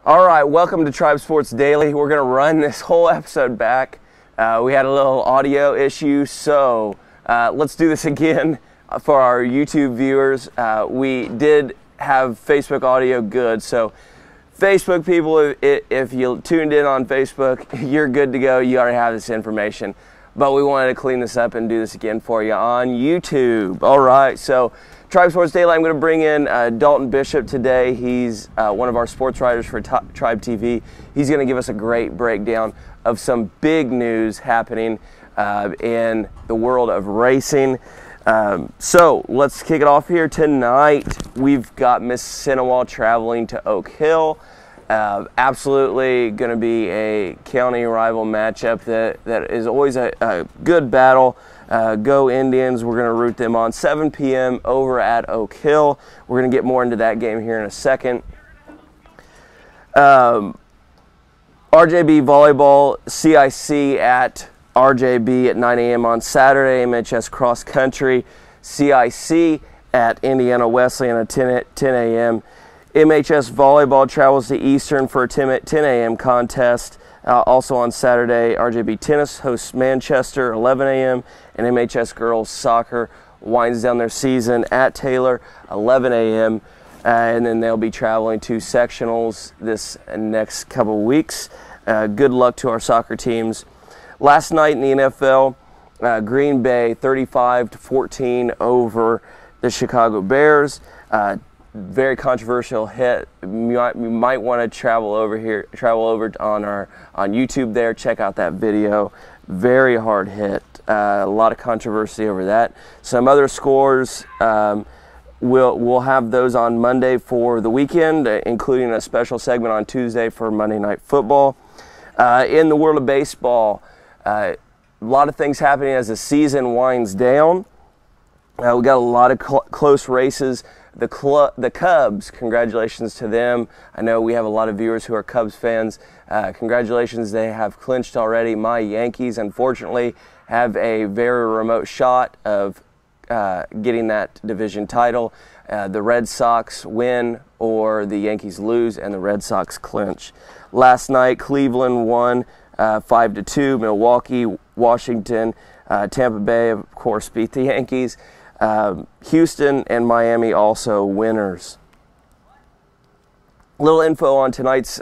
All right, welcome to Tribe Sports Daily. We're going to run this whole episode back. We had a little audio issue, so let's do this again for our YouTube viewers. We did have Facebook audio good, so Facebook people, if you tuned in on Facebook, you're good to go. You already have this information. But we wanted to clean this up and do this again for you on YouTube. All right, so Tribe Sports Daily, I'm going to bring in Dalton Bishop today. He's one of our sports writers for TribeTV. He's going to give us a great breakdown of some big news happening in the world of racing. So let's kick it off here tonight. We've got Mississinewa traveling to Oak Hill. Absolutely going to be a county rival matchup that is always a good battle. Go Indians. We're going to root them on 7 p.m. over at Oak Hill. We're going to get more into that game here in a second. RJB Volleyball, CIC at RJB at 9 a.m. on Saturday. MHS Cross Country, CIC at Indiana Wesleyan at 10 a.m. MHS Volleyball travels to Eastern for a 10 a.m. contest. Also on Saturday, RJB Tennis hosts Manchester, 11 a.m. And MHS Girls Soccer winds down their season at Taylor, 11 a.m. And then they'll be traveling to sectionals this next couple weeks. Good luck to our soccer teams. Last night in the NFL, Green Bay 35-14 over the Chicago Bears. Very controversial hit. You might want to travel over on YouTube there. Check out that video. Very hard hit. A lot of controversy over that. Some other scores. We'll have those on Monday for the weekend, including a special segment on Tuesday for Monday Night Football. In the world of baseball, a lot of things happening as the season winds down. We got a lot of close races. The Cubs, congratulations to them. I know we have a lot of viewers who are Cubs fans. Congratulations, they have clinched already. My Yankees, unfortunately, have a very remote shot of getting that division title. The Red Sox win or the Yankees lose and the Red Sox clinch. Last night, Cleveland won 5-2. Milwaukee, Washington, Tampa Bay, of course, beat the Yankees. Houston and Miami also winners. Little info on tonight's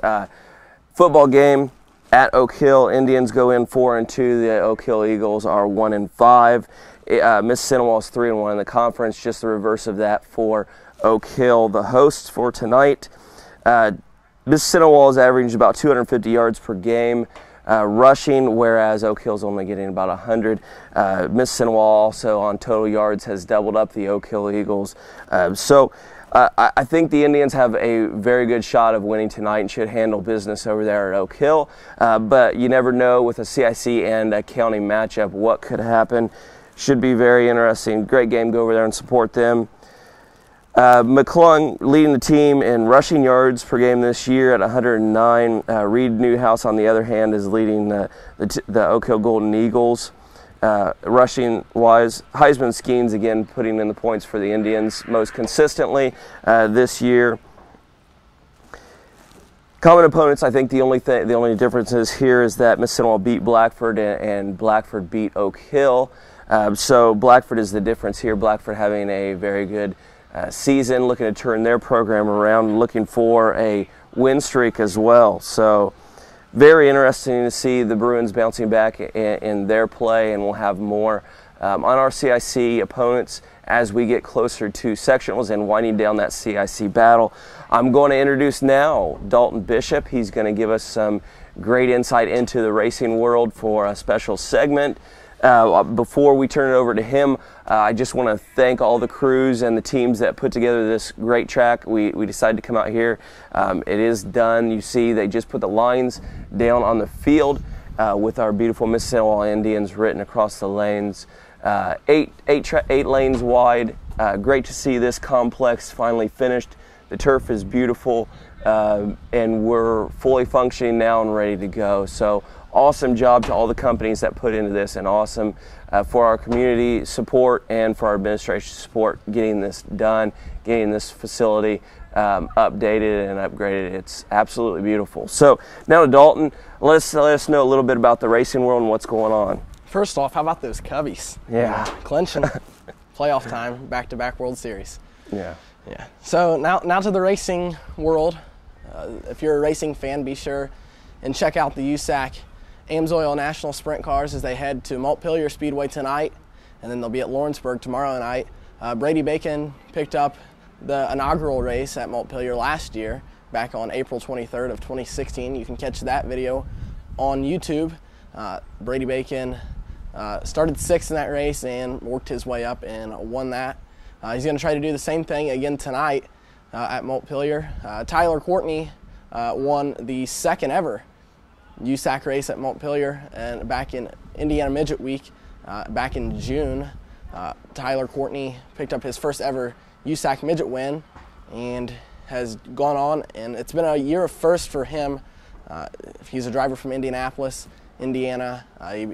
football game at Oak Hill. Indians go in 4-2. The Oak Hill Eagles are 1-5. Mississinewa is 3-1 in the conference. Just the reverse of that for Oak Hill, the hosts for tonight. Mississinewa is averaging about 250 yards per game. Rushing, whereas Oak Hill's only getting about 100. Mississinewa also on total yards has doubled up the Oak Hill Eagles. So I think the Indians have a very good shot of winning tonight and should handle business over there at Oak Hill. But you never know with a CIC and a county matchup what could happen. Should be very interesting. Great game. Go over there and support them. McClung leading the team in rushing yards per game this year at 109. Reed Newhouse, on the other hand, is leading the Oak Hill Golden Eagles. Rushing-wise, Heisman Skeens, again, putting in the points for the Indians most consistently this year. Common opponents, I think the only differences here is that Mississinewa beat Blackford and Blackford beat Oak Hill. So Blackford is the difference here. Blackford having a very good season, looking to turn their program around, looking for a win streak as well. So very interesting to see the Bruins bouncing back in their play, and we'll have more on our CIC opponents as we get closer to sectionals and winding down that CIC battle. I'm going to introduce now Dalton Bishop. He's going to give us some great insight into the racing world for a special segment. Before we turn it over to him, I just want to thank all the crews and the teams that put together this great track. We decided to come out here. It is done. You see they just put the lines down on the field with our beautiful Mississinewa Indians written across the lanes. Eight lanes wide. Great to see this complex finally finished. The turf is beautiful. And we're fully functioning now and ready to go. So awesome job to all the companies that put into this, and awesome for our community support and for our administration support getting this done, getting this facility updated and upgraded. It's absolutely beautiful. So now to Dalton, let us know a little bit about the racing world and what's going on. First off, how about those Cubbies? Yeah. Clinching playoff time, back-to-back World Series. Yeah. Yeah. So now to the racing world. If you're a racing fan, be sure and check out the USAC Amsoil National Sprint Cars as they head to Montpelier Speedway tonight, and then they'll be at Lawrenceburg tomorrow night. Brady Bacon picked up the inaugural race at Montpelier last year, back on April 23rd of 2016. You can catch that video on YouTube. Brady Bacon started 6th in that race and worked his way up and won that. He's going to try to do the same thing again tonight at Montpelier. Tyler Courtney won the 2nd ever USAC race at Montpelier, and back in Indiana Midget Week back in June, Tyler Courtney picked up his first ever USAC Midget win and has gone on, and it's been a year of firsts for him. He's a driver from Indianapolis, Indiana.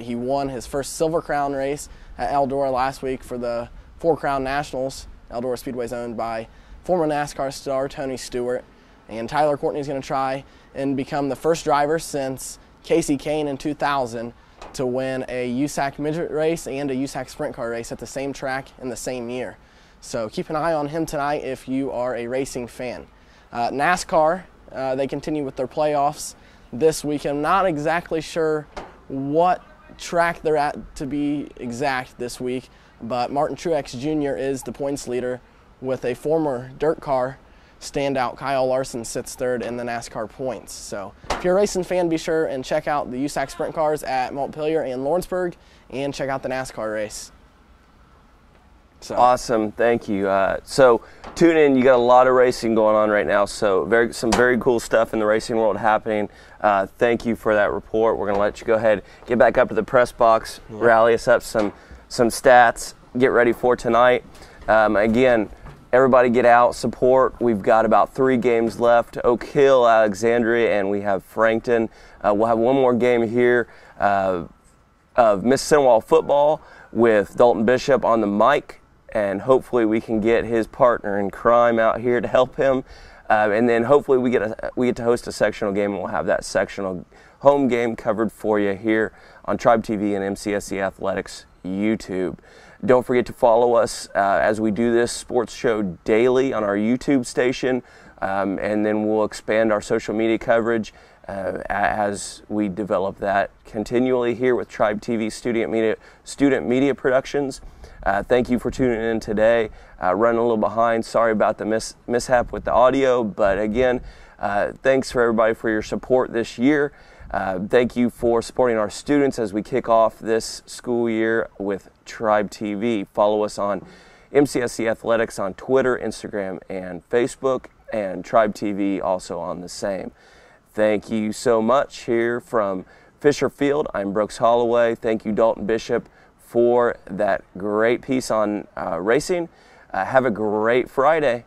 He won his first Silver Crown race at Eldora last week for the 4 Crown Nationals. Eldora Speedway is owned by former NASCAR star Tony Stewart, and Tyler Courtney is going to try and become the first driver since Casey Kane in 2000 to win a USAC midget race and a USAC sprint car race at the same track in the same year. So keep an eye on him tonight if you are a racing fan. NASCAR, they continue with their playoffs this week. I'm not exactly sure what track they're at to be exact this week, but Martin Truex Jr. is the points leader with a former dirt car standout. Kyle Larson sits 3rd in the NASCAR points. So if you're a racing fan, be sure and check out the USAC sprint cars at Montpelier and Lawrenceburg, and check out the NASCAR race. So. Awesome, thank you. So tune in, you got a lot of racing going on right now, so some very cool stuff in the racing world happening. Thank you for that report. We're going to let you go ahead, get back up to the press box, rally us up some stats, get ready for tonight. Again, everybody get out, support. We've got about 3 games left: Oak Hill, Alexandria, and we have Frankton. We'll have one more game here of Mississinewa football with Dalton Bishop on the mic, and hopefully we can get his partner in crime out here to help him. And then hopefully we get to host a sectional game, and we'll have that sectional home game covered for you here on TribeTV and MCSC Athletics YouTube. Don't forget to follow us as we do this sports show daily on our YouTube station, and then we'll expand our social media coverage as we develop that continually here with TribeTV Student Media Productions. Thank you for tuning in today. Running a little behind. Sorry about the mishap with the audio, but again, thanks for everybody for your support this year. Thank you for supporting our students as we kick off this school year with TribeTV. Follow us on MCSC Athletics on Twitter, Instagram, and Facebook, and TribeTV also on the same. Thank you so much. Here from Fisher Field, I'm Brooks Holloway. Thank you, Dalton Bishop, for that great piece on racing. Have a great Friday.